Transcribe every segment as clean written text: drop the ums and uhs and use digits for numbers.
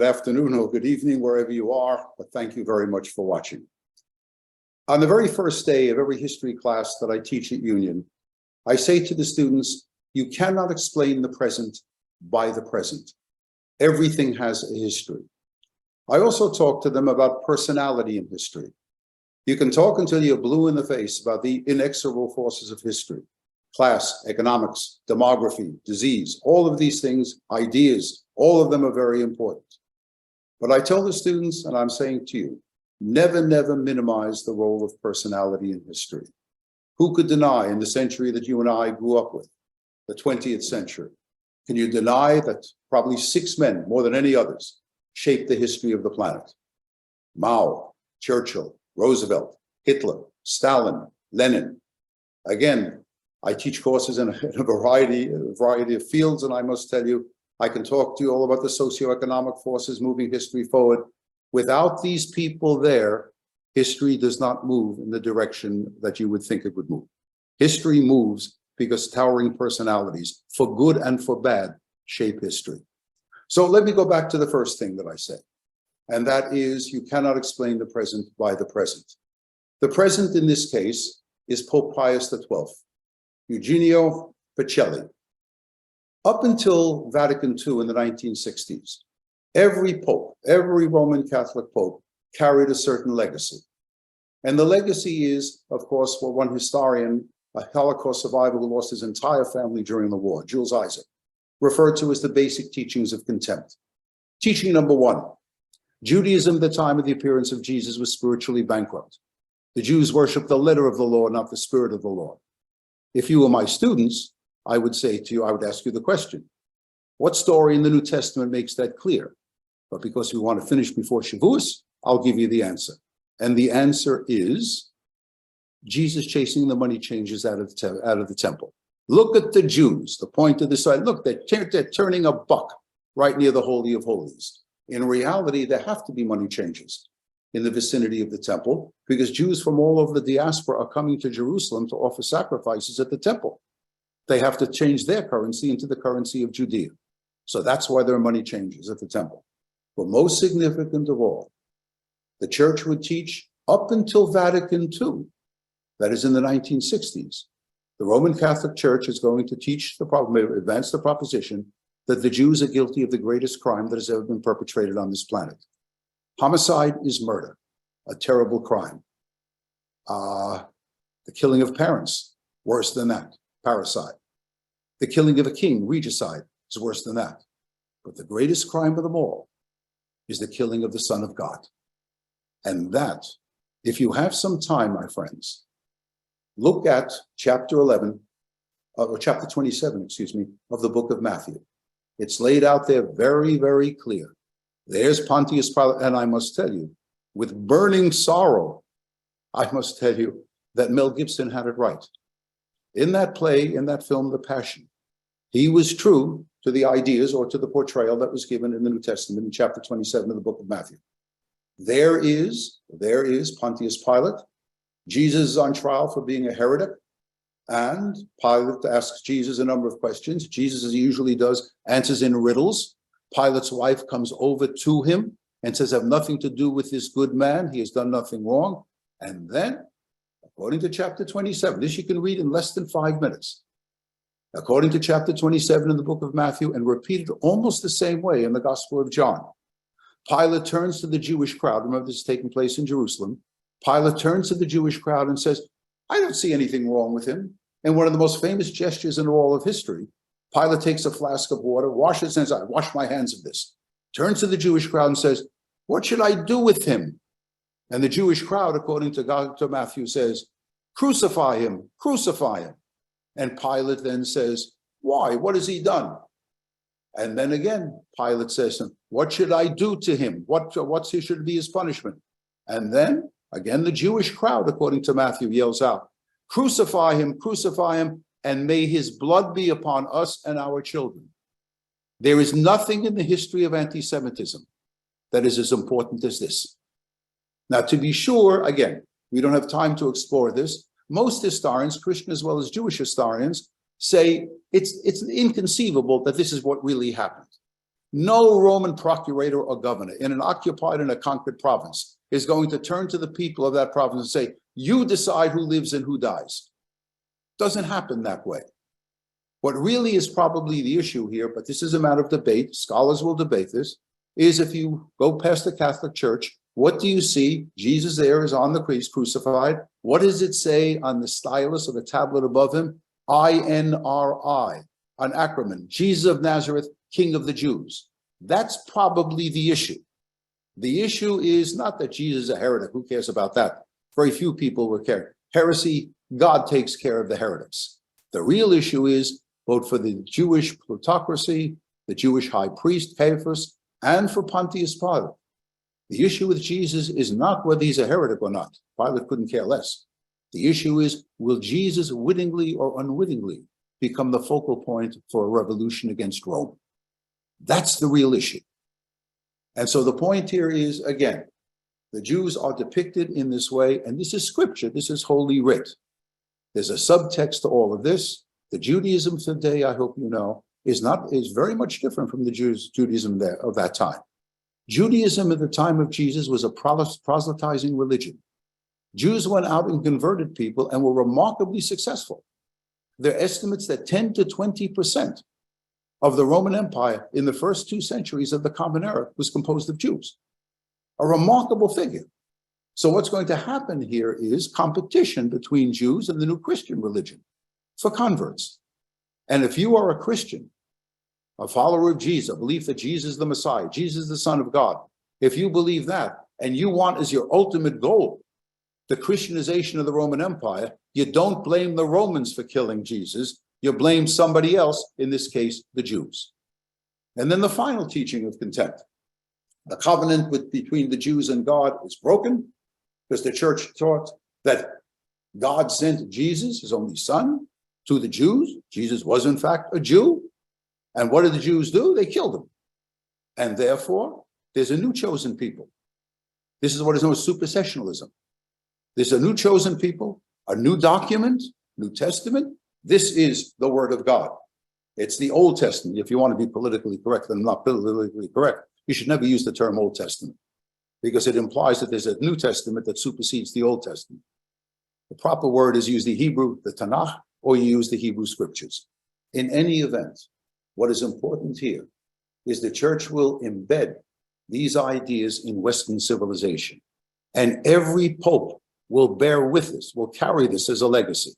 Good afternoon or good evening, wherever you are, but thank you very much for watching. On the very first day of every history class that I teach at Union, I say to the students, you cannot explain the present by the present. Everything has a history. I also talk to them about personality in history. You can talk until you're blue in the face about the inexorable forces of history, class, economics, demography, disease, all of these things, ideas, all of them are very important. But I tell the students, and I'm saying to you, never, never minimize the role of personality in history. Who could deny in the century that you and I grew up with, the 20th century? Can you deny that probably 6 men, more than any others, shaped the history of the planet? Mao, Churchill, Roosevelt, Hitler, Stalin, Lenin. Again, I teach courses in a variety of fields, and I must tell you, I can talk to you all about the socioeconomic forces moving history forward. Without these people there, history does not move in the direction that you would think it would move. History moves because towering personalities, for good and for bad, shape history. So let me go back to the first thing that I said, and that is you cannot explain the present by the present. The present in this case is Pope Pius XII, Eugenio Pacelli. Up until Vatican II in the 1960s, every pope, every Roman Catholic pope carried a certain legacy. And the legacy is, of course, for one historian, a Holocaust survivor who lost his entire family during the war, Jules Isaac, referred to as the basic teachings of contempt. Teaching number one, Judaism at the time of the appearance of Jesus was spiritually bankrupt. The Jews worshiped the letter of the law, not the spirit of the law. If you were my students, I would say to you, I would ask you the question, what story in the New Testament makes that clear? But because we want to finish before Shavuos, I'll give you the answer. And the answer is Jesus chasing the money changers out of the temple. Look at the Jews, the point of the side. Look, they're turning a buck right near the Holy of Holies. In reality, there have to be money changers in the vicinity of the temple because Jews from all over the diaspora are coming to Jerusalem to offer sacrifices at the temple. They have to change their currency into the currency of Judea. So that's why there are money changers at the temple. But most significant of all, the church would teach up until Vatican II, that is in the 1960s, the Roman Catholic Church is going to teach advance the proposition that the Jews are guilty of the greatest crime that has ever been perpetrated on this planet. Homicide is murder, a terrible crime. The killing of parents, worse than that, parricide. The killing of a king, regicide, is worse than that. But the greatest crime of them all is the killing of the Son of God. And that, if you have some time, my friends, look at chapter 27, of the book of Matthew. It's laid out there very, very clear. There's Pontius Pilate, and I must tell you, with burning sorrow, I must tell you that Mel Gibson had it right. In that play, in that film, The Passion, he was true to the ideas or to the portrayal that was given in the New Testament in chapter 27 of the book of Matthew. There is Pontius Pilate. Jesus is on trial for being a heretic. And Pilate asks Jesus a number of questions. Jesus, as he usually does, answers in riddles. Pilate's wife comes over to him and says, have nothing to do with this good man. He has done nothing wrong. And then, according to chapter 27, this you can read in less than 5 minutes. According to chapter 27 in the book of Matthew, and repeated almost the same way in the Gospel of John, Pilate turns to the Jewish crowd. Remember, this is taking place in Jerusalem. Pilate turns to the Jewish crowd and says, I don't see anything wrong with him. And one of the most famous gestures in all of history, Pilate takes a flask of water, washes and says, I wash my hands of this. Turns to the Jewish crowd and says, what should I do with him? And the Jewish crowd, according to Matthew, says, crucify him, crucify him. And Pilate then says, why? What has he done? And then again, Pilate says to him, what should I do to him? What should be his punishment? And then, again, the Jewish crowd, according to Matthew, yells out, crucify him, and may his blood be upon us and our children. There is nothing in the history of anti-Semitism that is as important as this. Now, to be sure, again, we don't have time to explore this. Most historians, Christian as well as Jewish historians, say it's inconceivable that this is what really happened. No Roman procurator or governor in an occupied and a conquered province is going to turn to the people of that province and say, you decide who lives and who dies. Doesn't happen that way. What really is probably the issue here, but this is a matter of debate, scholars will debate this, is if you go past the Catholic Church, what do you see? Jesus there is on the cross, crucified. What does it say on the stylus of the tablet above him? INRI, an acronym, Jesus of Nazareth, King of the Jews. That's probably the issue. The issue is not that Jesus is a heretic. Who cares about that? Very few people will care. Heresy, God takes care of the heretics. The real issue is both for the Jewish plutocracy, the Jewish high priest, Caiaphas, and for Pontius Pilate. The issue with Jesus is not whether he's a heretic or not. Pilate couldn't care less. The issue is, will Jesus wittingly or unwittingly become the focal point for a revolution against Rome? That's the real issue. And so the point here is, again, the Jews are depicted in this way, and this is scripture, this is holy writ. There's a subtext to all of this. The Judaism today, I hope you know, is very much different from the Judaism of that time. Judaism at the time of Jesus was a proselytizing religion. Jews went out and converted people and were remarkably successful. There are estimates that 10 to 20% of the Roman Empire in the first 2 centuries of the Common Era was composed of Jews. A remarkable figure. So what's going to happen here is competition between Jews and the new Christian religion for converts. And if you are a Christian, a follower of Jesus, a belief that Jesus is the Messiah, Jesus is the Son of God, if you believe that and you want as your ultimate goal the Christianization of the Roman Empire, you don't blame the Romans for killing Jesus, you blame somebody else, in this case, the Jews. And then the final teaching of contempt. The covenant between the Jews and God is broken because the church taught that God sent Jesus, his only son, to the Jews. Jesus was in fact a Jew. And what did the Jews do? They killed him. And therefore, there's a new chosen people. This is what is known as supersessionism. There's a new chosen people, a new document, New Testament. This is the word of God. It's the Old Testament. If you want to be politically correct, and not politically correct, you should never use the term Old Testament because it implies that there's a New Testament that supersedes the Old Testament. The proper word is use the Hebrew, the Tanakh, or you use the Hebrew scriptures. In any event, what is important here is the church will embed these ideas in Western civilization. And every pope will bear with this, will carry this as a legacy.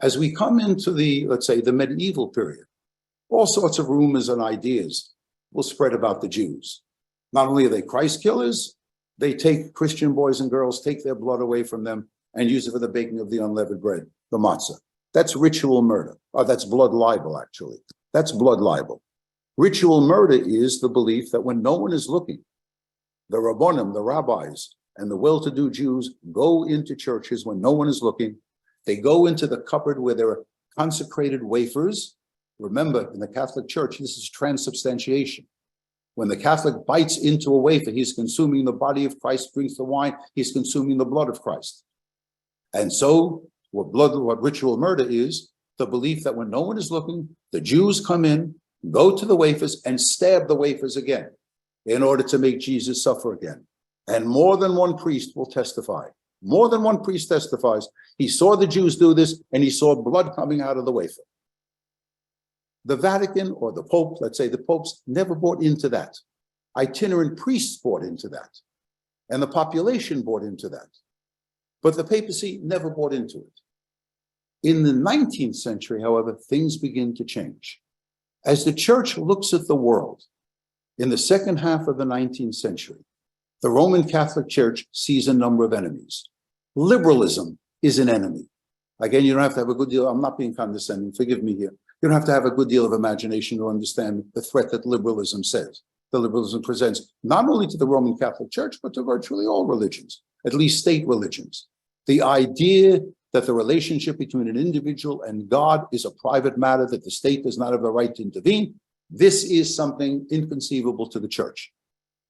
As we come into the, let's say, the medieval period, all sorts of rumors and ideas will spread about the Jews. Not only are they Christ killers, they take Christian boys and girls, take their blood away from them and use it for the baking of the unleavened bread, the matzah. That's ritual murder. Or that's blood libel, actually. That's blood libel. Ritual murder is the belief that when no one is looking, the rabbonim, the rabbis, and the well-to-do Jews go into churches when no one is looking. They go into the cupboard where there are consecrated wafers. Remember, in the Catholic Church, this is transubstantiation. When the Catholic bites into a wafer, he's consuming the body of Christ, drinks the wine, he's consuming the blood of Christ. And so what ritual murder is, the belief that when no one is looking, the Jews come in, go to the wafers and stab the wafers again in order to make Jesus suffer again. And more than one priest will testify. More than one priest testifies. He saw the Jews do this and he saw blood coming out of the wafer. The Vatican or the Pope, let's say the popes, never bought into that. Itinerant priests bought into that. And the population bought into that. But the papacy never bought into it. In the 19th century, however, things begin to change. As the church looks at the world in the second half of the 19th century, the Roman Catholic Church sees a number of enemies. Liberalism is an enemy. Again, you don't have to have a good deal, I'm not being condescending, forgive me here. You don't have to have a good deal of imagination to understand the threat that liberalism says. The liberalism presents not only to the Roman Catholic Church, but to virtually all religions, at least state religions. The idea that the relationship between an individual and God is a private matter, that the state does not have the right to intervene, this is something inconceivable to the church.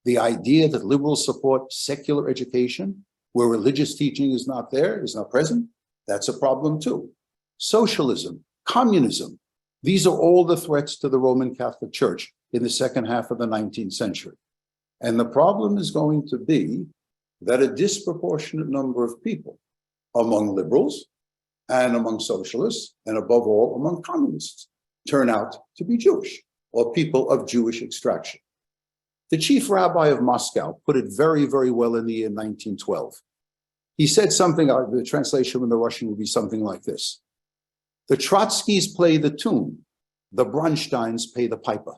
The idea that liberals support secular education, where religious teaching is not there, is not present, that's a problem too. Socialism, communism, these are all the threats to the Roman Catholic Church. in the second half of the 19th century. And the problem is going to be that a disproportionate number of people among liberals and among socialists, and above all among communists, turn out to be Jewish or people of Jewish extraction. The chief rabbi of Moscow put it very, very well in the year 1912. He said something, the translation in the Russian would be something like this: the Trotskys play the tune, the Bronsteins pay the piper.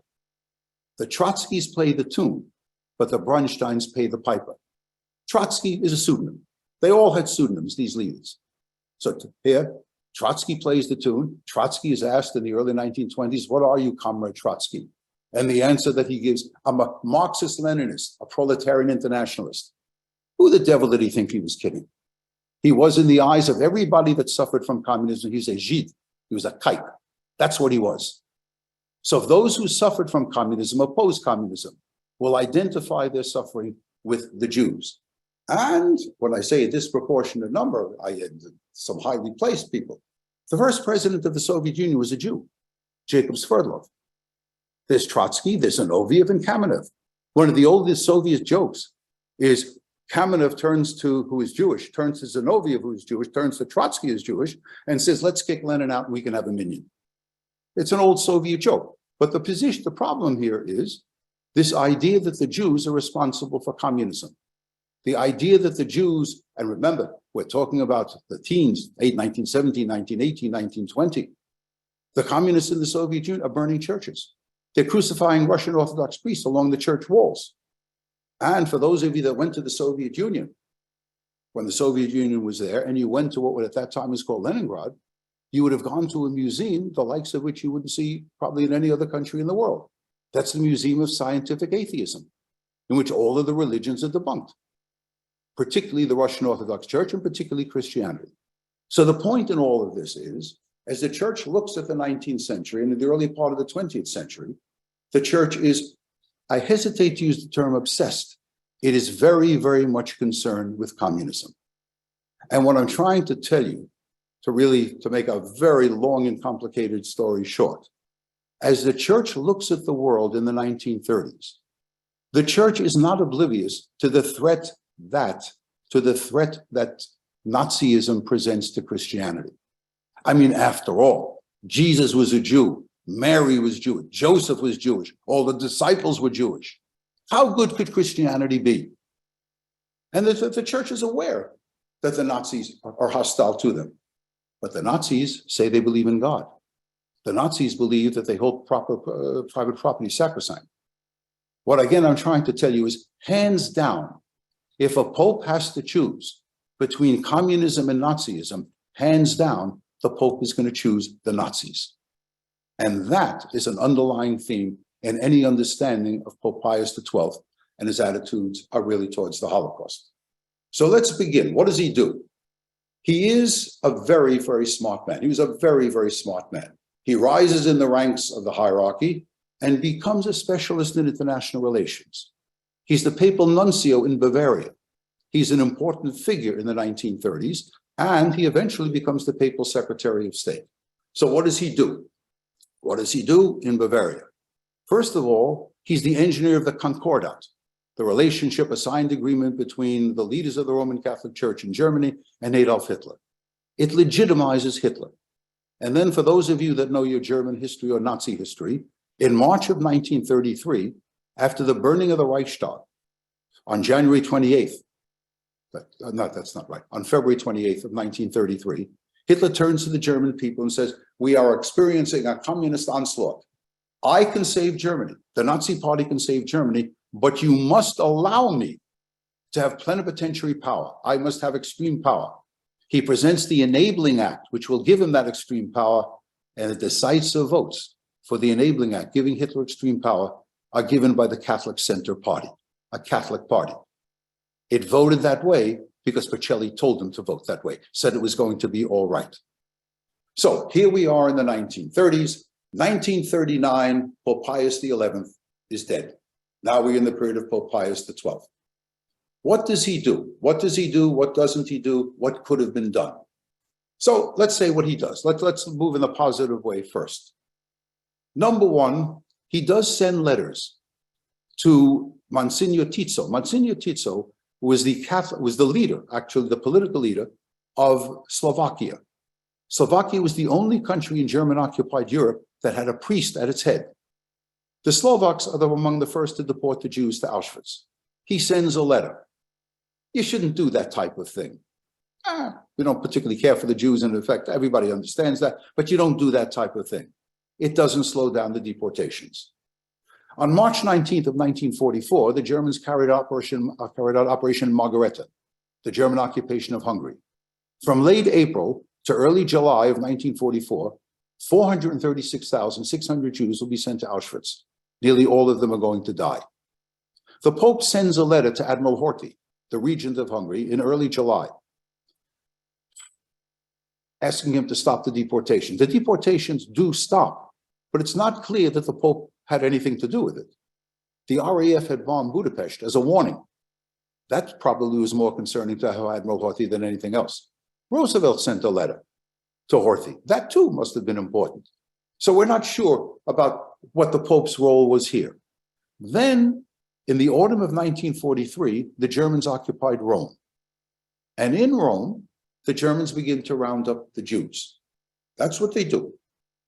The Trotskys play the tune, but the Bronsteins pay the piper. Trotsky is a pseudonym. They all had pseudonyms, these leaders. So here, Trotsky plays the tune. Trotsky is asked in the early 1920s, what are you, Comrade Trotsky? And the answer that he gives, I'm a Marxist-Leninist, a proletarian internationalist. Who the devil did he think he was kidding? He was, in the eyes of everybody that suffered from communism, he was a Žid, he was a kike. That's what he was. So if those who suffered from communism oppose communism, will identify their suffering with the Jews. And when I say a disproportionate number, I had some highly placed people. The first president of the Soviet Union was a Jew, Jacob Sverdlov. There's Trotsky, there's Zinoviev, and Kamenev. One of the oldest Soviet jokes is Kamenev turns to, who is Jewish, turns to Zinoviev, who is Jewish, turns to Trotsky, who is Jewish, and says, let's kick Lenin out and we can have a minion. It's an old Soviet joke. But the problem here is this idea that the Jews are responsible for communism. The idea that the Jews, and remember, we're talking about the teens, 1917, 1918, 1920. The communists in the Soviet Union are burning churches. They're crucifying Russian Orthodox priests along the church walls. And for those of you that went to the Soviet Union, when the Soviet Union was there, and you went to what at that time was called Leningrad, you would have gone to a museum, the likes of which you wouldn't see probably in any other country in the world. That's the Museum of Scientific Atheism, in which all of the religions are debunked, particularly the Russian Orthodox Church and particularly Christianity. So the point in all of this is, as the church looks at the 19th century and in the early part of the 20th century, the church is, I hesitate to use the term obsessed. It is very, very much concerned with communism. And what I'm trying to tell you, to make a very long and complicated story short, as the church looks at the world in the 1930s, the church is not oblivious to the threat that Nazism presents to Christianity. I mean, after all, Jesus was a Jew, Mary was Jewish, Joseph was Jewish, all the disciples were Jewish. How good could Christianity be? And the church is aware that the Nazis are hostile to them. But the Nazis say they believe in God. The Nazis believe that they hold private property sacrosanct. What, again, I'm trying to tell you is, hands down, if a pope has to choose between communism and Nazism, hands down, the pope is going to choose the Nazis. And that is an underlying theme in any understanding of Pope Pius XII, and his attitudes are really towards the Holocaust. So let's begin. What does he do? He is a very, very smart man. He was a very, very smart man. He rises in the ranks of the hierarchy and becomes a specialist in international relations. He's the papal nuncio in Bavaria. He's an important figure in the 1930s, and he eventually becomes the papal secretary of state. So what does he do? What does he do in Bavaria? First of all, he's the engineer of the Concordat, the relationship, a signed agreement between the leaders of the Roman Catholic Church in Germany and Adolf Hitler. It legitimizes Hitler. And then for those of you that know your German history or Nazi history, in March of 1933, after the burning of the Reichstag, on January 28th, that's not right, on February 28th of 1933, Hitler turns to the German people and says, we are experiencing a communist onslaught. I can save Germany. The Nazi party can save Germany, but you must allow me to have plenipotentiary power. I must have extreme power. He presents the Enabling Act, which will give him that extreme power, and the decisive votes for the Enabling Act, giving Hitler extreme power, are given by the Catholic Center Party, a Catholic party. It voted that way because Pacelli told them to vote that way, said it was going to be all right. So here we are in the 1930s. 1939, Pope Pius XI is dead. Now we're in the period of Pope Pius XII. What does he do? What does he do? What doesn't he do? What could have been done? So let's say what he does. Let's move in a positive way first. Number one, he does send letters to Monsignor Tizzo. Monsignor Tizzo was the leader, actually the political leader of Slovakia. Slovakia was the only country in German-occupied Europe that had a priest at its head. The Slovaks are among the first to deport the Jews to Auschwitz. He sends a letter. You shouldn't do that type of thing. We don't particularly care for the Jews, and in fact, everybody understands that, but you don't do that type of thing. It doesn't slow down the deportations. On March 19th of 1944, the Germans carried out Operation Margareta, the German occupation of Hungary. From late April to early July of 1944, 436,600 Jews will be sent to Auschwitz. Nearly all of them are going to die. The Pope sends a letter to Admiral Horthy, the regent of Hungary, in early July, asking him to stop the deportations. The deportations do stop, but it's not clear that the Pope had anything to do with it. The RAF had bombed Budapest as a warning. That probably was more concerning to Admiral Horthy than anything else. Roosevelt sent a letter to Horthy. That too must have been important. So we're not sure about what the Pope's role was here. Then, in the autumn of 1943, the Germans occupied Rome. And in Rome, the Germans begin to round up the Jews. That's what they do.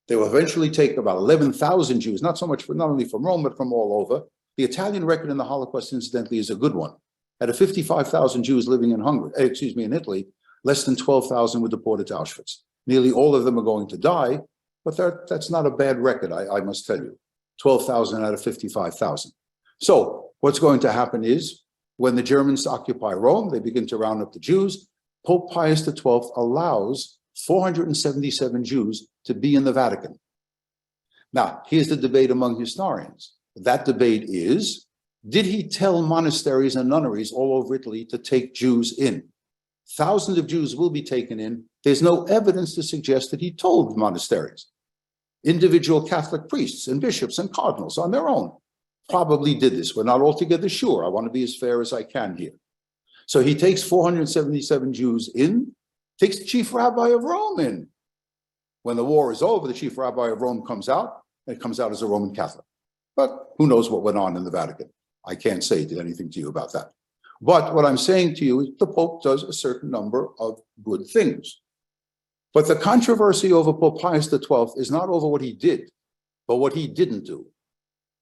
They will eventually take about 11,000 Jews, not only from Rome, but from all over. The Italian record in the Holocaust, incidentally, is a good one. Out of 55,000 Jews living in in Italy, less than 12,000 were deported to Auschwitz. Nearly all of them are going to die, but that's not a bad record, I must tell you. 12,000 out of 55,000. So what's going to happen is, when the Germans occupy Rome, they begin to round up the Jews. Pope Pius XII allows 477 Jews to be in the Vatican. Now, here's the debate among historians. That debate is, did he tell monasteries and nunneries all over Italy to take Jews in? Thousands of Jews will be taken in. There's no evidence to suggest that he told monasteries. Individual Catholic priests and bishops and cardinals on their own probably did this. We're not altogether sure. I want to be as fair as I can here. So he takes 477 Jews in, takes the chief rabbi of Rome in. When the war is over, the chief rabbi of Rome comes out, and it comes out as a Roman Catholic. But who knows what went on in the Vatican? I can't say anything to you about that. But what I'm saying to you is the Pope does a certain number of good things. But the controversy over Pope Pius XII is not over what he did, but what he didn't do.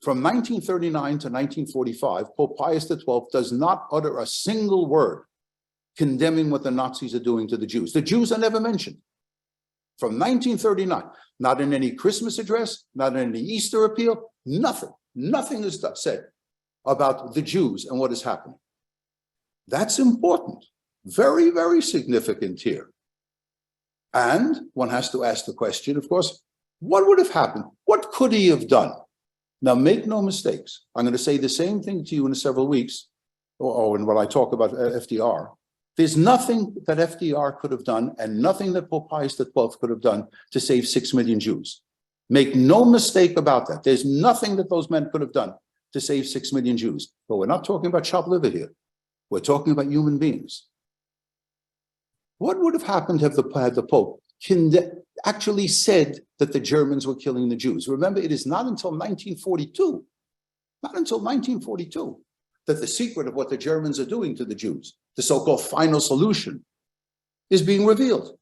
From 1939 to 1945, Pope Pius XII does not utter a single word condemning what the Nazis are doing to the Jews. The Jews are never mentioned. From 1939, not in any Christmas address, not in any Easter appeal, nothing. Nothing is said about the Jews and what is happening. That's important. Very, very significant here. And one has to ask the question, of course, what would have happened? What could he have done? Now, make no mistakes. I'm going to say the same thing to you in several weeks, or when I talk about FDR. There's nothing that FDR could have done and nothing that Pope Pius XII could have done to save 6 million Jews. Make no mistake about that. There's nothing that those men could have done to save 6 million Jews. But we're not talking about chopped liver here. We're talking about human beings. What would have happened had the Pope actually said that the Germans were killing the Jews? Remember, it is not until 1942, that the secret of what the Germans are doing to the Jews, the so-called final solution, is being revealed.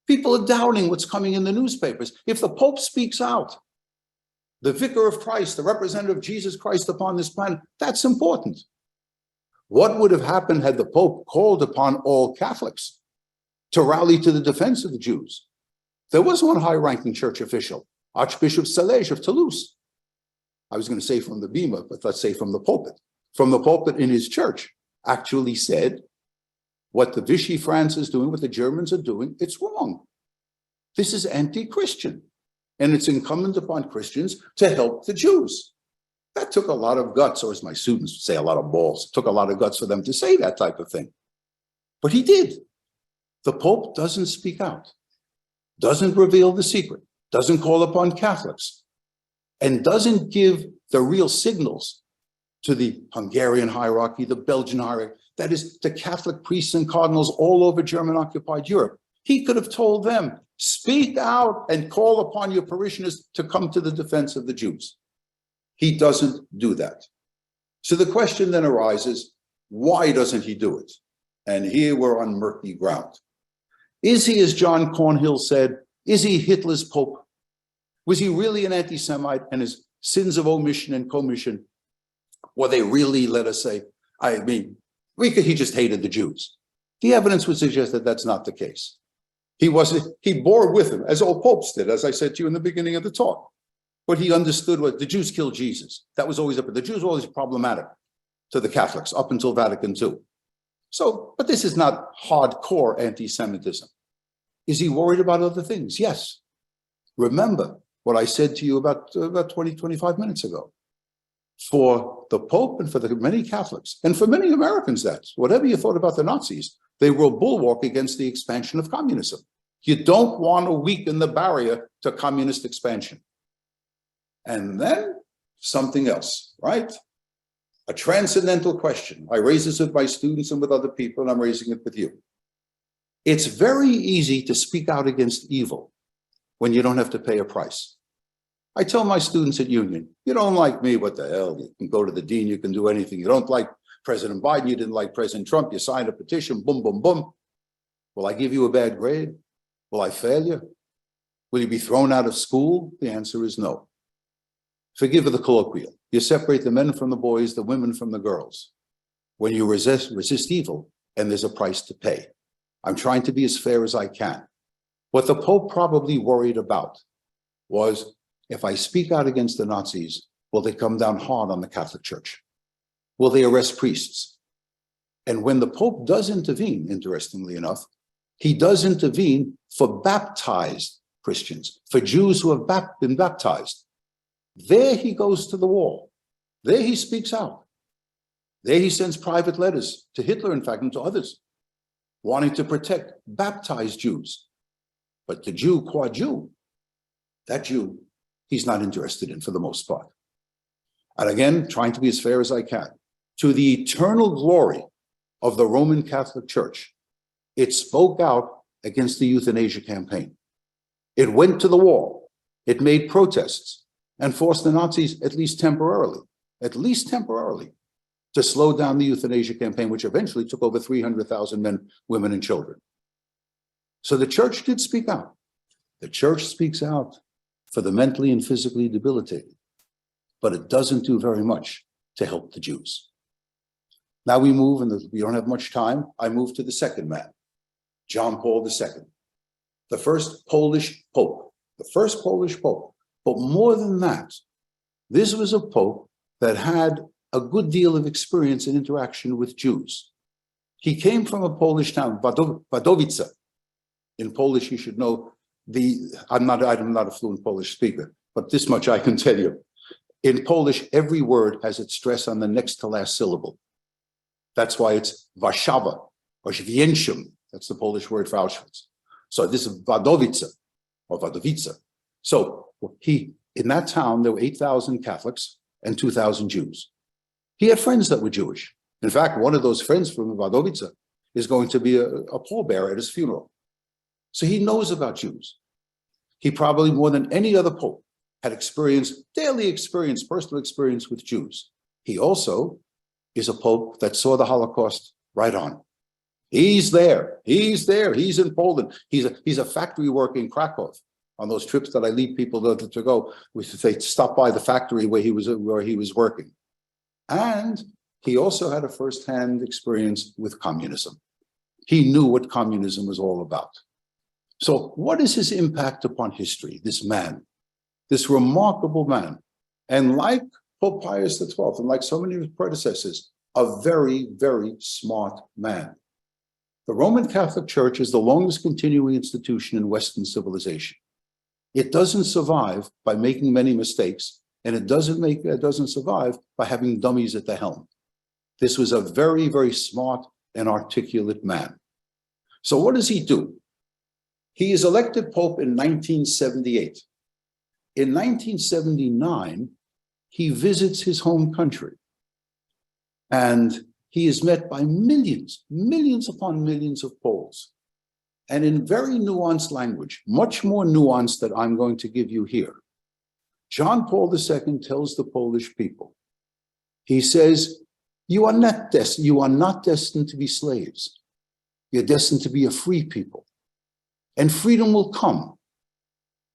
People are doubting what's coming in the newspapers. If the Pope speaks out, the vicar of Christ, the representative of Jesus Christ upon this planet, that's important. What would have happened had the Pope called upon all Catholics to rally to the defense of the Jews? There was one high-ranking church official, Archbishop Salège of Toulouse. I was going to say from the bema, but let's say from the pulpit. From the pulpit in his church, actually said, what the Vichy France is doing, what the Germans are doing, it's wrong. This is anti-Christian. And it's incumbent upon Christians to help the Jews. That took a lot of guts, or as my students would say, a lot of balls. It took a lot of guts for them to say that type of thing. But he did. The Pope doesn't speak out, doesn't reveal the secret, doesn't call upon Catholics, and doesn't give the real signals to the Hungarian hierarchy, the Belgian hierarchy, that is, to Catholic priests and cardinals all over German-occupied Europe. He could have told them, speak out and call upon your parishioners to come to the defense of the Jews. He doesn't do that. So the question then arises, why doesn't he do it? And here we're on murky ground. Is he, as John Cornhill said, is he Hitler's Pope? Was he really an anti-Semite, and his sins of omission and commission, were they really, let us say, he just hated the Jews? The evidence would suggest that that's not the case. He bore with him, as all popes did, as I said to you in the beginning of the talk. What he understood was the Jews killed Jesus. That was always the Jews were always problematic to the Catholics up until Vatican II. So, but this is not hardcore anti-Semitism. Is he worried about other things? Yes. Remember what I said to you about 20, 25 minutes ago. For the Pope and for the many Catholics, and for many Americans, that's whatever you thought about the Nazis, they were a bulwark against the expansion of communism. You don't want to weaken the barrier to communist expansion. And then something else, right? A transcendental question. I raise this with my students and with other people, and I'm raising it with you. It's very easy to speak out against evil when you don't have to pay a price. I tell my students at Union, you don't like me, what the hell? You can go to the dean, you can do anything. You don't like President Biden, you didn't like President Trump, you signed a petition, boom, boom, boom. Will I give you a bad grade? Will I fail you? Will you be thrown out of school? The answer is no. Forgive the colloquial. You separate the men from the boys, the women from the girls. When you resist evil, and there's a price to pay. I'm trying to be as fair as I can. What the Pope probably worried about was, if I speak out against the Nazis, will they come down hard on the Catholic Church? Will they arrest priests? And when the Pope does intervene, interestingly enough, he does intervene for baptized Christians, for Jews who have been baptized. There he goes to the wall. There he speaks out. There he sends private letters to Hitler, in fact, and to others, wanting to protect baptized Jews. But the Jew, qua Jew, that Jew, he's not interested in for the most part. And again, trying to be as fair as I can. To the eternal glory of the Roman Catholic Church, it spoke out against the euthanasia campaign. It went to the wall. It made protests and forced the Nazis, at least temporarily, to slow down the euthanasia campaign, which eventually took over 300,000 men, women, and children. So the church did speak out. The church speaks out for the mentally and physically debilitated, but it doesn't do very much to help the Jews. Now we move, and we don't have much time, I move to the second man, John Paul II, the first Polish Pope, But more than that, this was a Pope that had a good deal of experience and interaction with Jews. He came from a Polish town, Wadowice. In Polish, you should know I'm not a fluent Polish speaker, but this much I can tell you. In Polish, every word has its stress on the next to last syllable. That's why it's Warszawa or Święcim. That's the Polish word for Auschwitz. So this is Wadowice or Wadowice. So in that town, there were 8,000 Catholics and 2,000 Jews. He had friends that were Jewish. In fact, one of those friends from Wadowice is going to be a pallbearer at his funeral. So he knows about Jews. He probably, more than any other Pope, had daily experience, personal experience with Jews. He also is a Pope that saw the Holocaust right on. He's there, he's in Poland. He's a factory worker in Krakow. On those trips that I lead people to go, they stop by the factory where he was working. And he also had a firsthand experience with communism. He knew what communism was all about. So what is his impact upon history, this man, this remarkable man? And like Pope Pius XII, and like so many of his predecessors, a very, very smart man. The Roman Catholic Church is the longest continuing institution in Western civilization. It doesn't survive by making many mistakes, and it doesn't survive by having dummies at the helm. This was a very, very smart and articulate man. So what does he do? He is elected Pope in 1978. In 1979, he visits his home country, and he is met by millions upon millions of Poles. And in very nuanced language, much more nuanced than I'm going to give you here, John Paul II tells the Polish people, he says, you are not destined to be slaves. You're destined to be a free people. And freedom will come.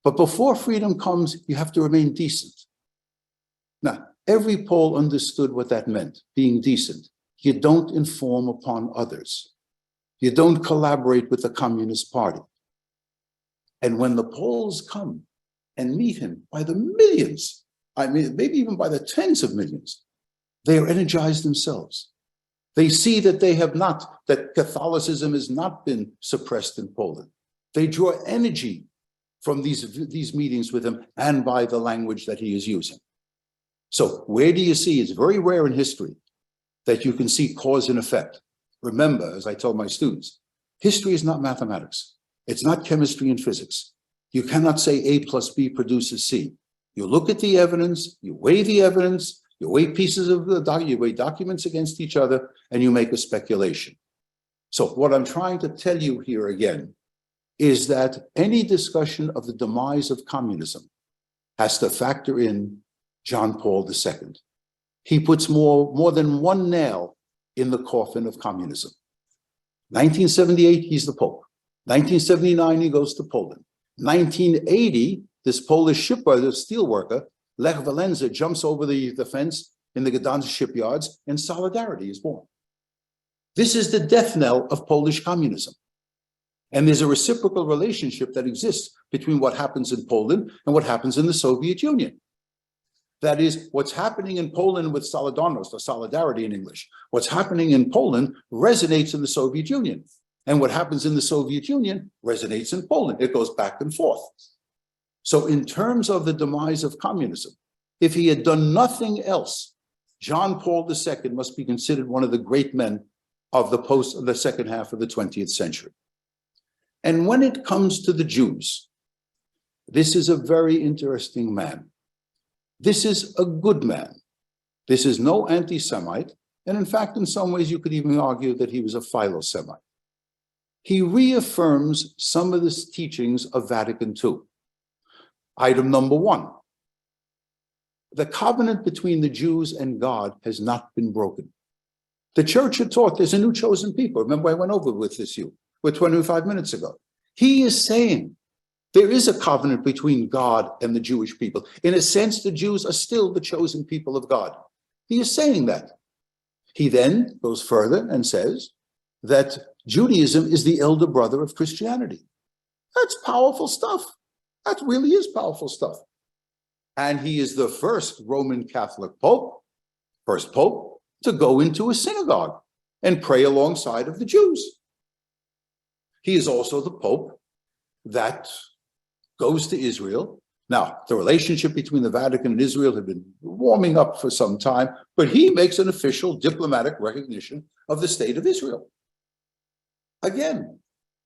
But before freedom comes, you have to remain decent. Now, every Pole understood what that meant, being decent. You don't inform upon others. You don't collaborate with the Communist Party. And when the Poles come and meet him by the millions, I mean, maybe even by the tens of millions, they are energized themselves. They see that that Catholicism has not been suppressed in Poland. They draw energy from these meetings with him and by the language that he is using. So where do you see? It's very rare in history that you can see cause and effect. Remember, as I told my students, history is not mathematics. It's not chemistry and physics. You cannot say A plus B produces C. You look at the evidence, you weigh the evidence, you weigh pieces of the document, you weigh documents against each other, and you make a speculation. So what I'm trying to tell you here again is that any discussion of the demise of communism has to factor in John Paul II. He puts more than one nail in the coffin of communism. 1978, he's the Pope. 1979, he goes to Poland. 1980, this Polish shipbuilder, steelworker, Lech Walesa, jumps over the fence in the Gdansk shipyards, and solidarity is born. This is the death knell of Polish communism. And there's a reciprocal relationship that exists between what happens in Poland and what happens in the Soviet Union. That is, what's happening in Poland with Solidarność, or solidarity in English, what's happening in Poland resonates in the Soviet Union. And what happens in the Soviet Union resonates in Poland. It goes back and forth. So in terms of the demise of communism, if he had done nothing else, John Paul II must be considered one of the great men of the second half of the 20th century. And when it comes to the Jews, this is a very interesting man. This is a good man. This is no anti-Semite. And in fact, in some ways, you could even argue that he was a philo-Semite. He reaffirms some of the teachings of Vatican II. Item number one, the covenant between the Jews and God has not been broken. The church had taught there's a new chosen people. Remember, I went over with 25 minutes ago. He is saying there is a covenant between God and the Jewish people. In a sense, the Jews are still the chosen people of God. He is saying that. He then goes further and says that Judaism is the elder brother of Christianity. That's powerful stuff. That really is powerful stuff. And he is the first Roman Catholic Pope, first Pope, to go into a synagogue and pray alongside of the Jews. He is also the Pope that goes to Israel. Now, the relationship between the Vatican and Israel had been warming up for some time, but he makes an official diplomatic recognition of the state of Israel. Again,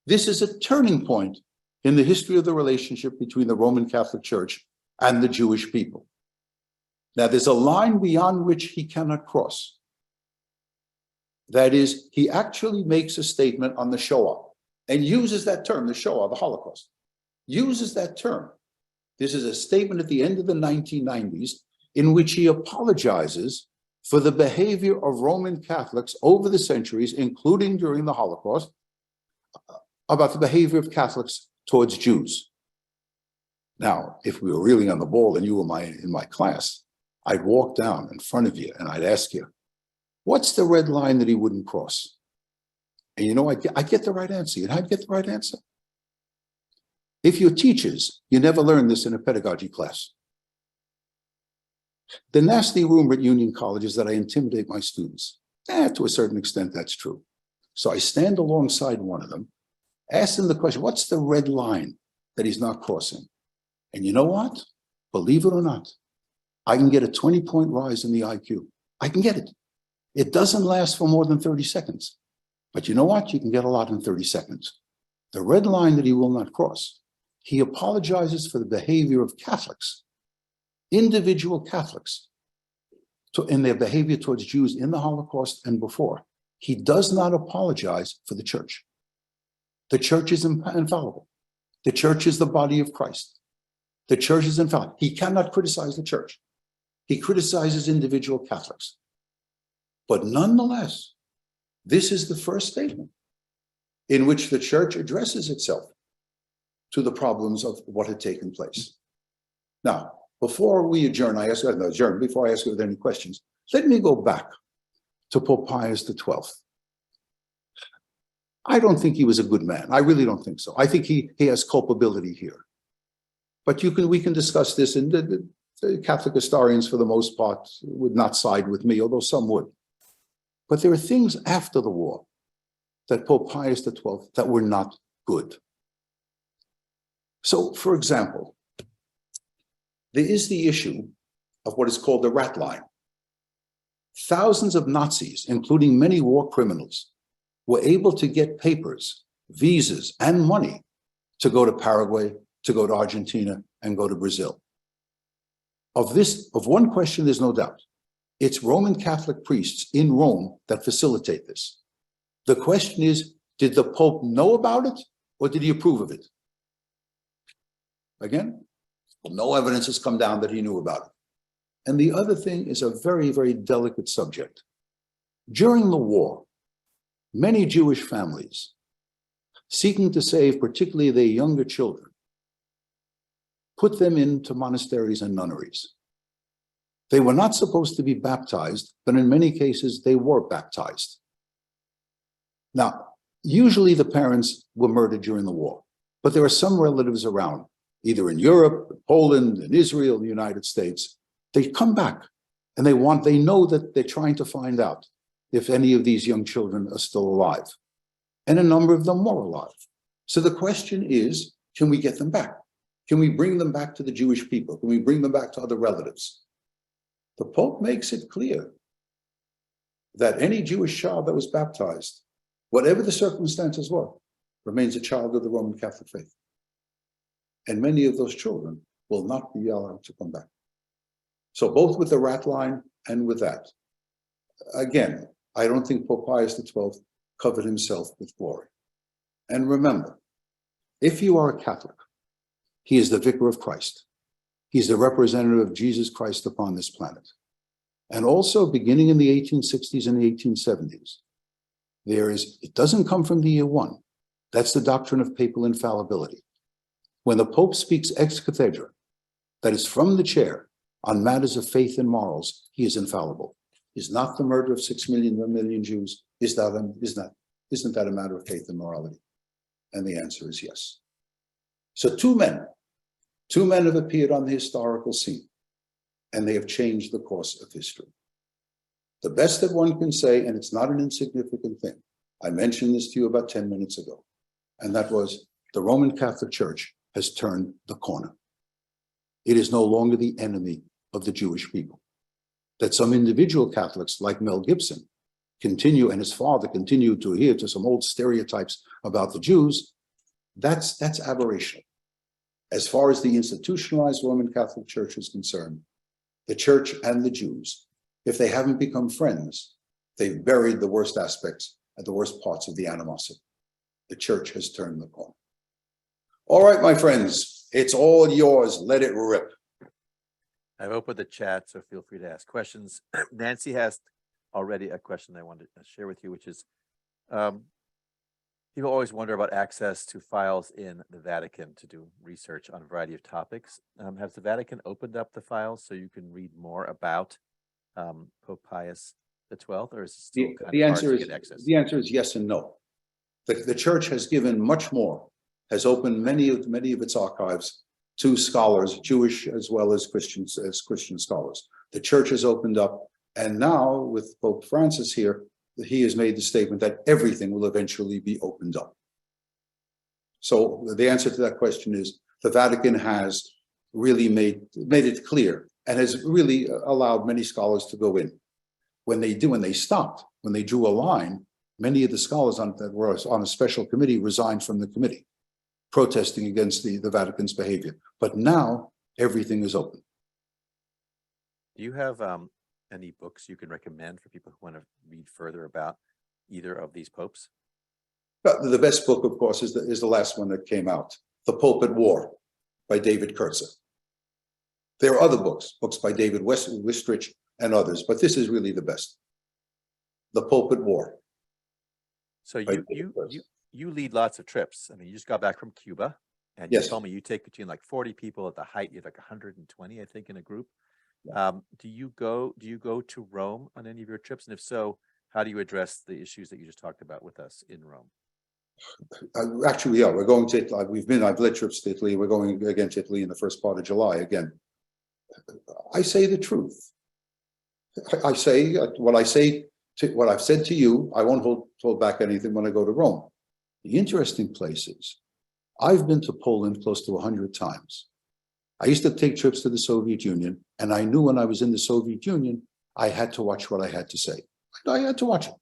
this is a turning point in the history of the relationship between the Roman Catholic Church and the Jewish people. Now, there's a line beyond which he cannot cross. That is, he actually makes a statement on the Shoah and uses that term, the Shoah, the Holocaust, uses that term. This is a statement at the end of the 1990s in which he apologizes for the behavior of Roman Catholics over the centuries, including during the Holocaust, about the behavior of Catholics towards Jews. Now, if we were really on the ball and you were in my class, I'd walk down in front of you and I'd ask you, what's the red line that he wouldn't cross? And you know, I'd get the right answer. And I'd get the right answer. If you're teachers, you never learn this in a pedagogy class. The nasty rumor at Union College is that I intimidate my students. To a certain extent, that's true. So I stand alongside one of them, ask them the question, what's the red line that he's not crossing? And you know what? Believe it or not, I can get a 20-point rise in the IQ. I can get it. It doesn't last for more than 30 seconds. But you know what? You can get a lot in 30 seconds. The red line that he will not cross. He apologizes for the behavior of Catholics, individual Catholics, in their behavior towards Jews in the Holocaust and before. He does not apologize for the church. The church is infallible. The church is the body of Christ. The church is infallible. He cannot criticize the church. He criticizes individual Catholics. But nonetheless, this is the first statement in which the church addresses itself to the problems of what had taken place. Now, before we adjourn, before I ask you if there are any questions, let me go back to Pope Pius XII. I don't think he was a good man. I really don't think so. I think he has culpability here. But we can discuss this, and the Catholic historians, for the most part, would not side with me, although some would. But there are things after the war that Pope Pius XII that were not good. So, for example, there is the issue of what is called the rat line. Thousands of Nazis, including many war criminals, were able to get papers, visas, and money to go to Paraguay, to go to Argentina, and go to Brazil. Of one question, there's no doubt. It's Roman Catholic priests in Rome that facilitate this. The question is, did the Pope know about it, or did he approve of it? Again, no evidence has come down that he knew about it. And the other thing is a very, very delicate subject. During the war, many Jewish families, seeking to save particularly their younger children, put them into monasteries and nunneries. They were not supposed to be baptized, but in many cases they were baptized. Now, usually the parents were murdered during the war, but there are some relatives around, either in Europe, Poland, in Israel, the United States. They come back and they know that they're trying to find out if any of these young children are still alive. And a number of them were alive. So the question is, can we get them back? Can we bring them back to the Jewish people? Can we bring them back to other relatives? The Pope makes it clear that any Jewish child that was baptized, whatever the circumstances were, remains a child of the Roman Catholic faith. And many of those children will not be allowed to come back. So both with the rat line and with that, again, I don't think Pope Pius XII covered himself with glory. And remember, if you are a Catholic, he is the vicar of Christ. He's the representative of Jesus Christ upon this planet. And also, beginning in the 1860s and the 1870s, it doesn't come from the year one. That's the doctrine of papal infallibility. When the Pope speaks ex cathedra, that is from the chair, on matters of faith and morals, he is infallible. Is not the murder of 6 million Jews, isn't that a matter of faith and morality? And the answer is yes. So two men have appeared on the historical scene, and they have changed the course of history. The best that one can say, and it's not an insignificant thing, I mentioned this to you about 10 minutes ago, and that was the Roman Catholic Church has turned the corner. It is no longer the enemy of the Jewish people. That some individual Catholics, like Mel Gibson, continue, and his father continued to adhere to some old stereotypes about the Jews, that's aberrational. As far as the institutionalized Roman Catholic Church is concerned, the church and the Jews, if they haven't become friends, they've buried the worst aspects and the worst parts of the animosity. The church has turned the corner. All right, my friends, it's all yours. Let it rip. I've opened the chat, so feel free to ask questions. Nancy has already a question I wanted to share with you, which is, people always wonder about access to files in the Vatican to do research on a variety of topics. Has the Vatican opened up the files so you can read more about Pope Pius XII, or is it still kind of hard to get access? The answer is yes and no. The church has given much more, has opened many of its archives to scholars, Jewish as well as Christian scholars. The church has opened up, and now with Pope Francis here, he has made the statement that everything will eventually be opened up. So the answer to that question is the Vatican has really made it clear and has really allowed many scholars to go in. When they stopped, when they drew a line, many of the scholars that were on a special committee resigned from the committee, protesting against the Vatican's behavior. But now everything is open. Do you have any books you can recommend for people who want to read further about either of these popes? The best book, of course, is the last one that came out, The Pope at War by David Kurtzer. There are other books by David Wistrich and others, but this is really the best. The Pulpit War. So by you David you Press. you you lead lots of trips. I mean, you just got back from Cuba, and you Yes. told me you take between like 40 people at the height. You have like 120, I think, in a group. Yeah. Do you go to Rome on any of your trips? And if so, how do you address the issues that you just talked about with us in Rome? Actually, yeah, we're going to Italy. I've led trips to Italy. We're going again to Italy in the first part of July again. I say the truth. I say what what I've said to you. I won't hold back anything when I go to Rome. The interesting place is, I've been to Poland close to 100 times. I used to take trips to the Soviet Union, and I knew when I was in the Soviet Union, I had to watch what I had to say. I had to watch it.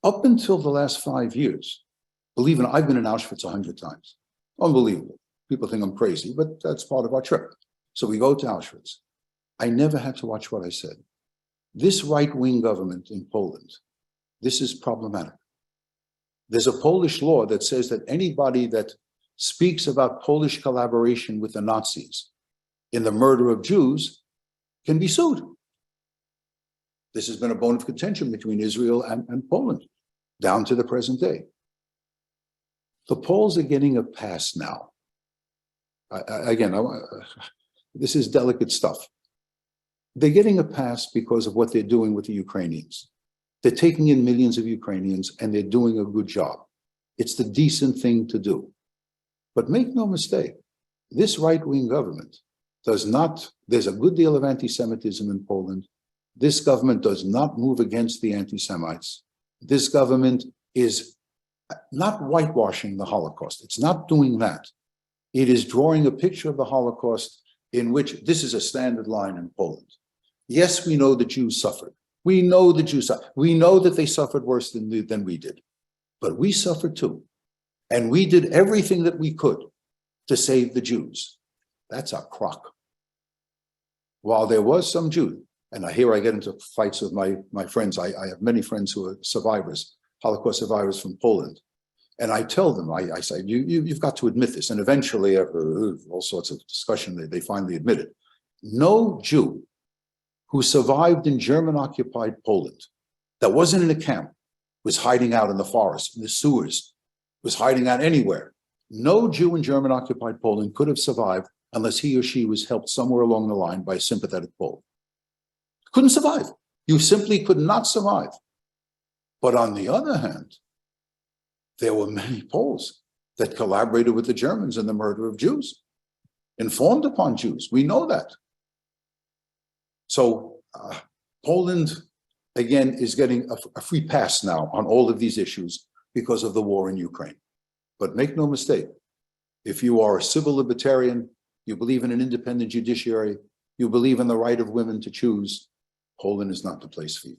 Up until the last 5 years, believe it, I've been in Auschwitz 100 times. Unbelievable. People think I'm crazy, but that's part of our trip. So we go to Auschwitz. I never had to watch what I said. This right-wing government in Poland, this is problematic. There's a Polish law that says that anybody that speaks about Polish collaboration with the Nazis in the murder of Jews can be sued. This has been a bone of contention between Israel and Poland down to the present day. The Poles are getting a pass now. This is delicate stuff. They're getting a pass because of what they're doing with the Ukrainians. They're taking in millions of Ukrainians and they're doing a good job. It's the decent thing to do. But make no mistake, this right-wing government does not, there's a good deal of anti-Semitism in Poland. This government does not move against the anti-Semites. This government is not whitewashing the Holocaust. It's not doing that. It is drawing a picture of the Holocaust in which this is a standard line in Poland. Yes, we know the Jews suffered. We know the Jews suffered. We know that they suffered worse than we did. But we suffered too. And we did everything that we could to save the Jews. That's a crock. While there was some Jew, and here I get into fights with my friends. I have many friends who are survivors, Holocaust survivors from Poland. And I tell them, I say, you've got to admit this. And eventually, after all sorts of discussion, they finally admit it. No Jew who survived in German-occupied Poland that wasn't in a camp was hiding out in the forest, in the sewers, was hiding out anywhere. No Jew in German-occupied Poland could have survived unless he or she was helped somewhere along the line by a sympathetic Pole. Couldn't survive. You simply could not survive. But on the other hand, there were many Poles that collaborated with the Germans in the murder of Jews, informed upon Jews. We know that. So Poland, again, is getting a free pass now on all of these issues because of the war in Ukraine. But make no mistake, if you are a civil libertarian, you believe in an independent judiciary, you believe in the right of women to choose, Poland is not the place for you.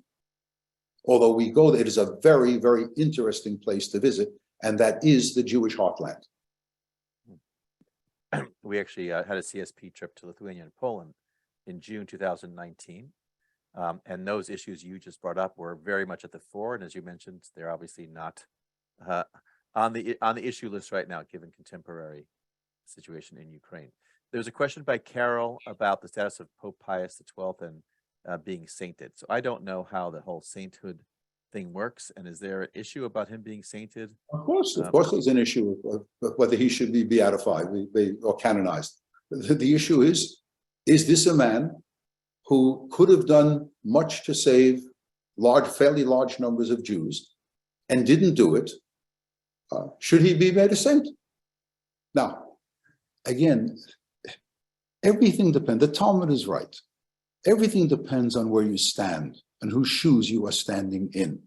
Although we go there, it is a very, very interesting place to visit, and that is the Jewish heartland. We actually had a CSP trip to Lithuania and Poland in June 2019. And those issues you just brought up were very much at the fore. And as you mentioned, they're obviously not on the issue list right now, given contemporary situation in Ukraine. There's a question by Carol about the status of Pope Pius XII and being sainted. So I don't know how the whole sainthood thing works. And is there an issue about him being sainted? Of course, there's an issue of whether he should be beatified or canonized. The issue is this a man who could have done much to save fairly large numbers of Jews and didn't do it? Should he be made a saint? Now, again, everything depends. The Talmud is right. Everything depends on where you stand and whose shoes you are standing in.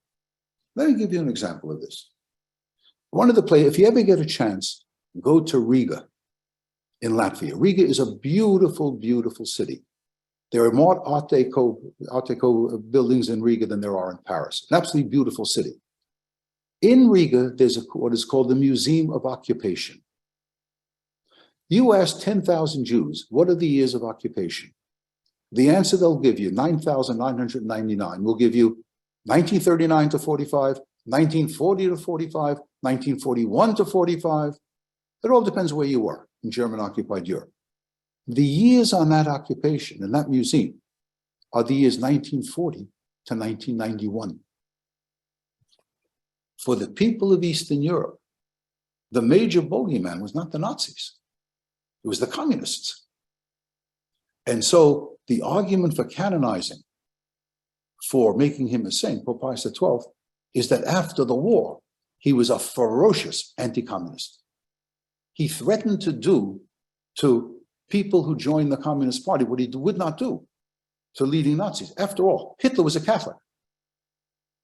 Let me give you an example of this. If you ever get a chance, go to Riga in Latvia. Riga is a beautiful, beautiful city. There are more Art Deco buildings in Riga than there are in Paris. An absolutely beautiful city. In Riga, there's what is called the Museum of Occupation. You ask 10,000 Jews, what are the years of occupation? The answer they'll give you, 9,999, will give you 1939 to 45, 1940 to 45, 1941 to 45. It all depends where you are in German-occupied Europe. The years on that occupation in that museum are the years 1940 to 1991. For the people of Eastern Europe, the major bogeyman was not the Nazis, it was the communists. And so the argument for canonizing, for making him a saint, Pope Pius XII, is that after the war, he was a ferocious anti-communist. He threatened to do to people who joined the Communist Party what he would not do to leading Nazis. After all, Hitler was a Catholic.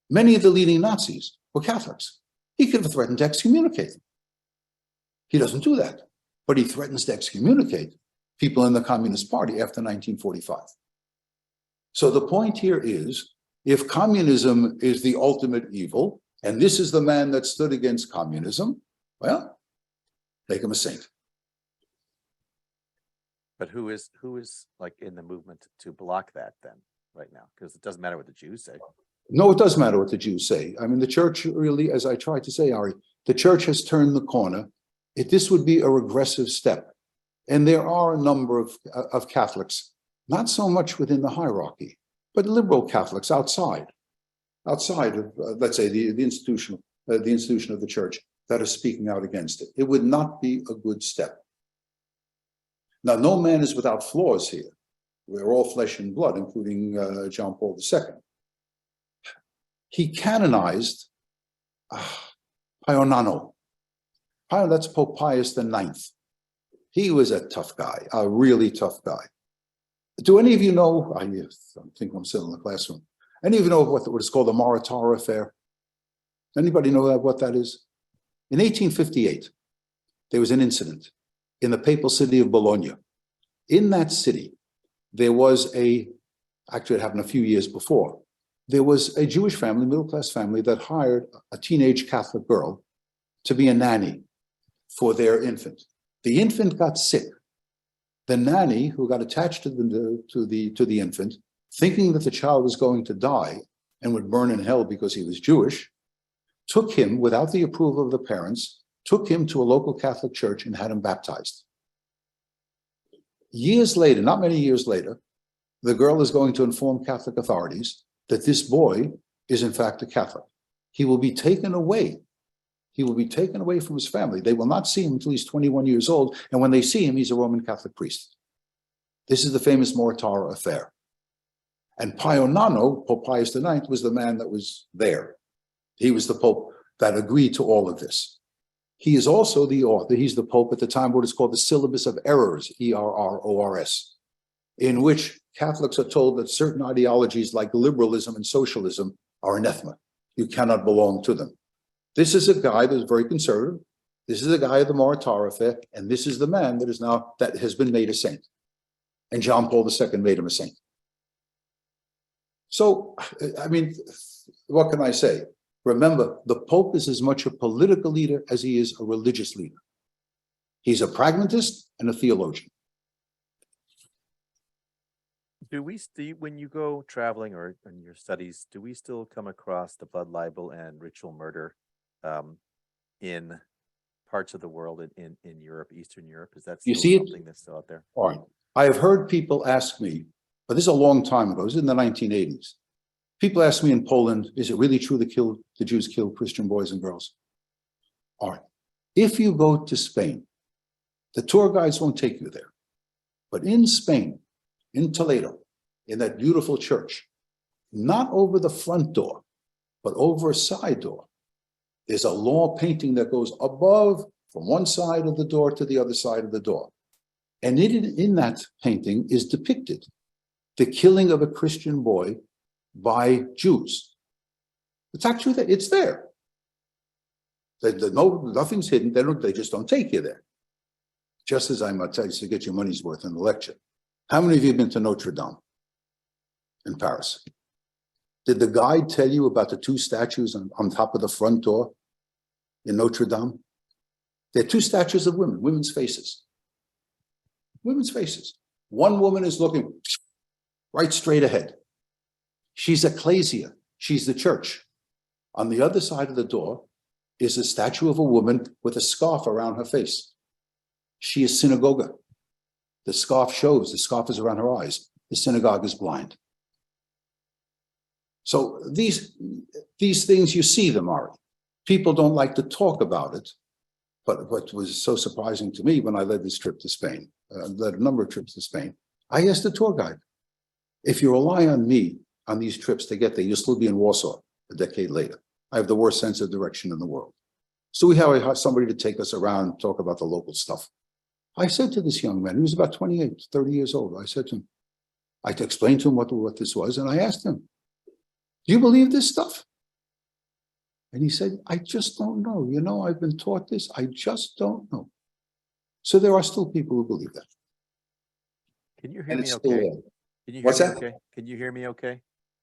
Many of the leading Nazis were Catholics. He could have threatened to excommunicate them. He doesn't do that, but he threatens to excommunicate people in the Communist Party after 1945. So the point here is, if communism is the ultimate evil, and this is the man that stood against communism, well, make him a saint. But who is like in the movement to block that then right now? Because it doesn't matter what the Jews say. No, it does matter what the Jews say. I mean, the church really, as I tried to say, Ari, the church has turned the corner. This would be a regressive step. And there are a number of Catholics, not so much within the hierarchy, but liberal Catholics outside of, let's say, the institution of the church that are speaking out against it. It would not be a good step. Now, no man is without flaws here. We're all flesh and blood, including John Paul II. He canonized Pio, that's Pope Pius IX. He was a tough guy, a really tough guy. Do any of you know, I think I'm still in the classroom, any of you know what is called the Maratara affair? Anybody know what that is? In 1858, there was an incident in the papal city of Bologna. In that city, there was actually it happened a few years before, there was a Jewish family, middle-class family, that hired a teenage Catholic girl to be a nanny for their infant. The infant got sick. The nanny, who got attached to the infant, thinking that the child was going to die and would burn in hell because he was Jewish, took him, without the approval of the parents, took him to a local Catholic church and had him baptized. Years later, not many years later, the girl is going to inform Catholic authorities that this boy is in fact a Catholic. He will be taken away. He will be taken away from his family. They will not see him until he's 21 years old, and when they see him, he's a Roman Catholic priest. This is the famous Maratara affair. And Pio IX, Pope Pius IX, was the man that was there. He was the Pope that agreed to all of this. He is also the author, he's the Pope at the time, what is called the Syllabus of Errors, E-R-R-O-R-S, in which Catholics are told that certain ideologies like liberalism and socialism are anathema. You cannot belong to them. This is a guy that is very conservative. This is a guy of the Maratara affair, and this is the man that has been made a saint. And John Paul II made him a saint. So, I mean, what can I say? Remember, the Pope is as much a political leader as he is a religious leader. He's a pragmatist and a theologian. When you go traveling or in your studies, do we still come across the blood libel and ritual murder in parts of the world in Europe, Eastern Europe? Is that still something that's still out there? All right. I have heard people ask me, but this is a long time ago, this is in the 1980s. People ask me in Poland, is it really true the Jews killed Christian boys and girls? All right. If you go to Spain, the tour guides won't take you there. But in Spain, in Toledo, in that beautiful church, not over the front door, but over a side door, there's a law painting that goes above from one side of the door to the other side of the door. And in that painting is depicted the killing of a Christian boy by Jews. It's actually there. It's there. Nothing's hidden. They just don't take you there. Just as I might tell you to get your money's worth in the lecture. How many of you have been to Notre Dame in Paris? Did the guide tell you about the two statues on top of the front door in Notre Dame? They're two statues of women, women's faces. Women's faces. One woman is looking right straight ahead. She's ecclesia. She's the church. On the other side of the door is a statue of a woman with a scarf around her face. She is synagogue. The scarf shows, the scarf is around her eyes. The synagogue is blind. So these things, you see them, Ari. People don't like to talk about it. But what was so surprising to me when I led this trip to Spain, led a number of trips to Spain, I asked the tour guide, if you rely on me on these trips to get there, you'll still be in Warsaw a decade later. I have the worst sense of direction in the world. So we have somebody to take us around, talk about the local stuff. I said to this young man, he was about 28, 30 years old. I said to him, I explained to him what this was, and I asked him, do you believe this stuff? And he said, I just don't know. You know, I've been taught this. I just don't know. So there are still people who believe that. Can you hear And me it's still okay? there. Can you hear What's me that? okay? Can you hear me okay?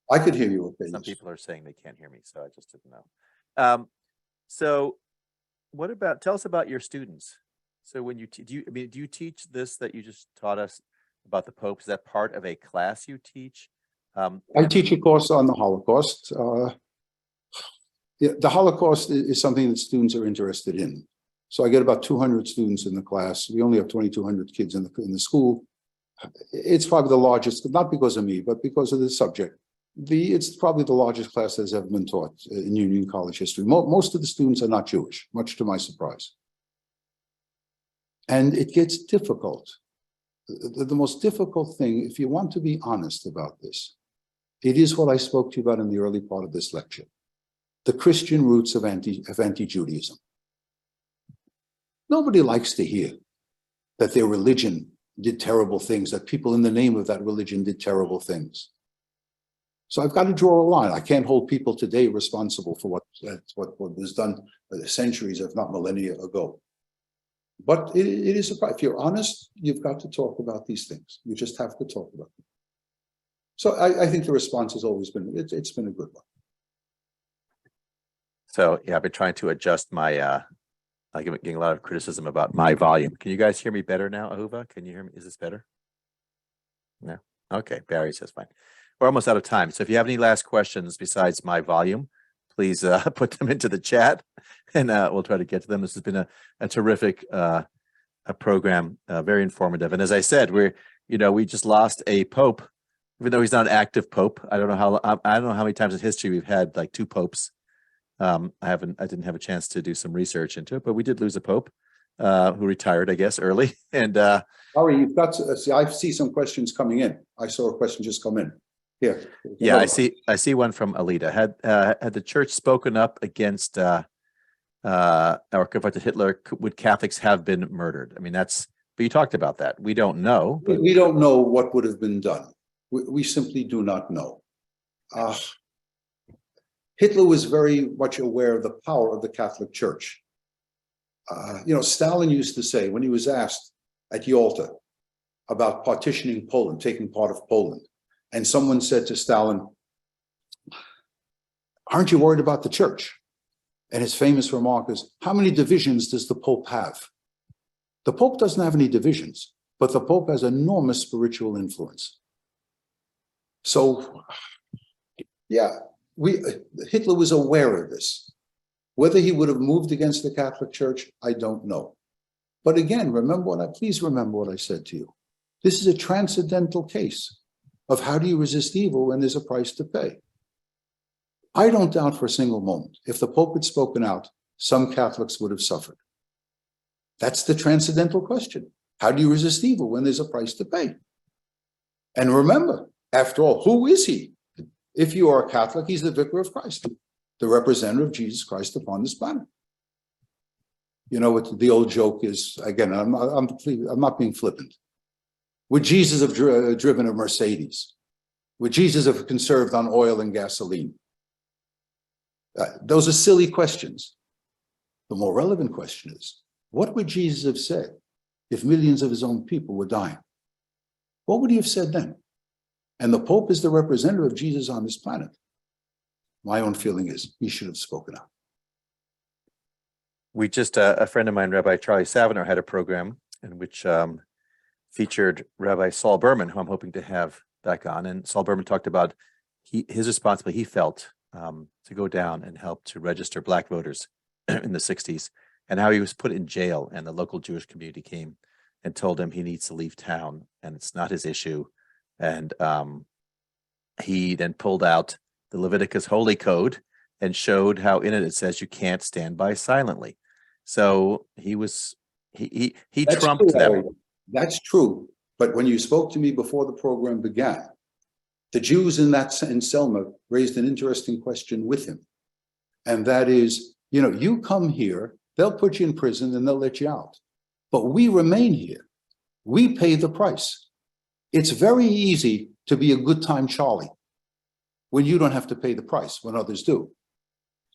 I could hear you okay. Some yes. people are saying they can't hear me, so I just didn't know. So what about, tell us about your students. So when you, do you teach this that you just taught us about the Pope? Is that part of a class you teach? I teach a course on the Holocaust. The Holocaust is something that students are interested in. So I get about 200 students in the class. We only have 2,200 kids in the school. It's probably the largest, not because of me, but because of the subject. It's probably the largest class that's ever been taught in Union College history. Most of the students are not Jewish, much to my surprise. And it gets difficult. The most difficult thing, if you want to be honest about this, it is what I spoke to you about in the early part of this lecture, the Christian roots of anti-Judaism. Nobody likes to hear that their religion did terrible things, that people in the name of that religion did terrible things. So I've got to draw a line. I can't hold people today responsible for what was done centuries, if not millennia ago. But it is a, if you're honest, you've got to talk about these things. You just have to talk about them. So I think the response has always been, it's been a good one. So yeah, I've been trying to adjust my, I'm getting a lot of criticism about my volume. Can you guys hear me better now, Ahuva? Can you hear me? Is this better? No? Okay, Barry says fine. We're almost out of time. So if you have any last questions besides my volume, please put them into the chat and we'll try to get to them. This has been a terrific a program, very informative. And as I said, we just lost a pope, even though he's not an active pope. I don't know how many times in history we've had like two popes. I didn't have a chance to do some research into it, but we did lose a pope who retired, I guess, early. And Ari, you've got to see, I see some questions coming in. I saw a question just come in. Here. Yeah, I see one from Alita. Had the church spoken up against or confronted Hitler, would Catholics have been murdered? I mean, but you talked about that. We don't know. But we don't know what would have been done. We simply do not know. Hitler was very much aware of the power of the Catholic Church. Stalin used to say, when he was asked at Yalta about partitioning Poland, taking part of Poland, and someone said to Stalin, aren't you worried about the church? And his famous remark is, how many divisions does the Pope have? The Pope doesn't have any divisions, but the Pope has enormous spiritual influence. So, yeah, Hitler was aware of this. Whether he would have moved against the Catholic Church, I don't know. But again, please remember what I said to you. This is a transcendental case of how do you resist evil when there's a price to pay. I don't doubt for a single moment, if the Pope had spoken out, some Catholics would have suffered. That's the transcendental question. How do you resist evil when there's a price to pay? And remember, after all, who is he? If you are a Catholic, he's the vicar of Christ, the representative of Jesus Christ upon this planet. You know what the old joke is, again, I'm not being flippant. Would Jesus have driven a Mercedes? Would Jesus have conserved on oil and gasoline? Those are silly questions. The more relevant question is, what would Jesus have said if millions of his own people were dying? What would he have said then? And the Pope is the representative of Jesus on this planet. My own feeling is he should have spoken out. We just, a friend of mine, Rabbi Charlie Saviner, had a program in which featured Rabbi Saul Berman, who I'm hoping to have back on. And Saul Berman talked about his responsibility he felt to go down and help to register Black voters in the 60s, and how he was put in jail and the local Jewish community came and told him he needs to leave town and it's not his issue. And he then pulled out the Leviticus Holy Code and showed how in it says you can't stand by silently. So he That's trumped true, them. Larry. That's true. But when you spoke to me before the program began, the Jews in Selma raised an interesting question with him. And that is, you know, you come here, they'll put you in prison and they'll let you out. But we remain here. We pay the price. It's very easy to be a good time Charlie when you don't have to pay the price when others do.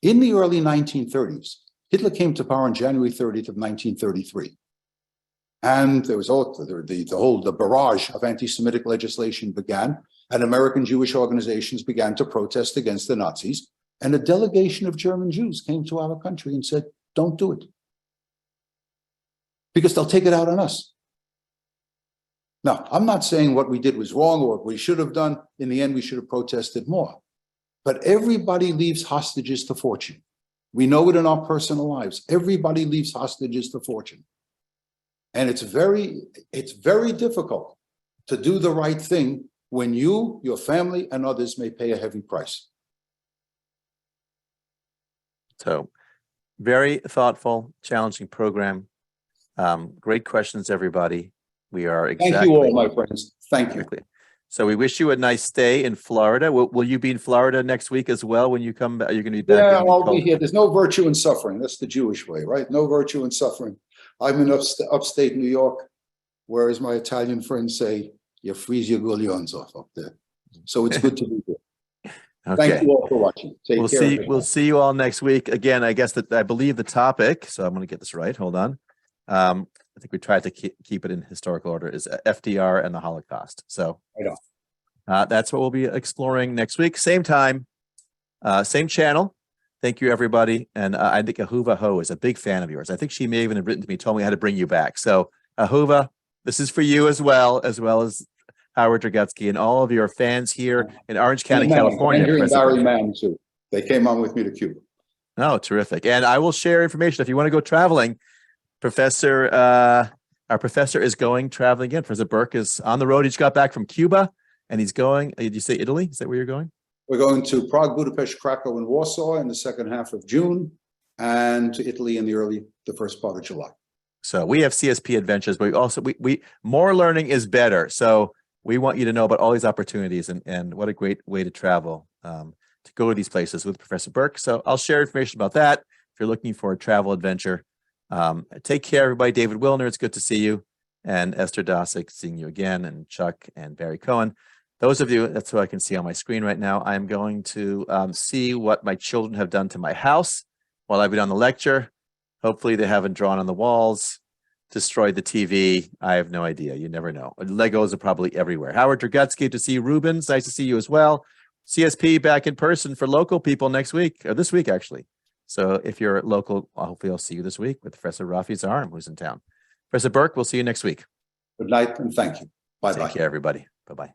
In the early 1930s, Hitler came to power on January 30th of 1933. And there was the barrage of anti-Semitic legislation began, and American Jewish organizations began to protest against the Nazis. And a delegation of German Jews came to our country and said, don't do it, because they'll take it out on us. Now, I'm not saying what we did was wrong or what we should have done. In the end, we should have protested more. But everybody leaves hostages to fortune. We know it in our personal lives. Everybody leaves hostages to fortune. And it's very difficult to do the right thing when you, your family, and others may pay a heavy price. So very thoughtful, challenging program. Great questions, everybody. We are exactly. Thank you all, my friends. Thank you. Exactly. So we wish you a nice stay in Florida. Will you be in Florida next week as well when you come back? You're going to be back? Yeah, I'll be here. There's no virtue in suffering. That's the Jewish way, right? No virtue in suffering. I'm in upstate New York, whereas my Italian friends say, you freeze your gullions off up there. So it's good to be here. Okay. Thank you all for watching. Take care. We'll see you all next week. Again, I guess that I believe the topic, so I'm going to get this right. Hold on. I think we tried to keep it in historical order, is FDR and the Holocaust. So that's what we'll be exploring next week. Same time, same channel. Thank you, everybody. And I think Ahuva Ho is a big fan of yours. I think she may even have written to me, told me how to bring you back. So Ahuva, this is for you as well as Howard Dragutsky and all of your fans here in Orange County, California. And Barry Mann, too. They came on with me to Cuba. Oh, terrific. And I will share information if you want to go traveling. Our professor is going traveling again. Professor Berk is on the road. He just got back from Cuba and he's going. Did you say Italy? Is that where you're going? We're going to Prague, Budapest, Krakow, and Warsaw in the second half of June, and to Italy in the first part of July. So we have CSP adventures, but we also more learning is better. So we want you to know about all these opportunities and what a great way to travel to go to these places with Professor Berk. So I'll share information about that if you're looking for a travel adventure. Take care, everybody. David Wilner, it's good to see you. And Esther Dosick, seeing you again, and Chuck and Barry Cohen. Those of you, that's what I can see on my screen right now. I'm going to see what my children have done to my house while I've been on the lecture. Hopefully they haven't drawn on the walls, destroyed the TV. I have no idea. You never know. Legos are probably everywhere. Howard Dragutsky, to see you. Rubens, nice to see you as well. CSP back in person for local people next week, or this week, actually. So if you're local, hopefully I'll see you this week with Professor Rafi Zaharim, who's in town. Professor Berk, we'll see you next week. Good night and thank you. Bye-bye. Take care, everybody. Bye-bye.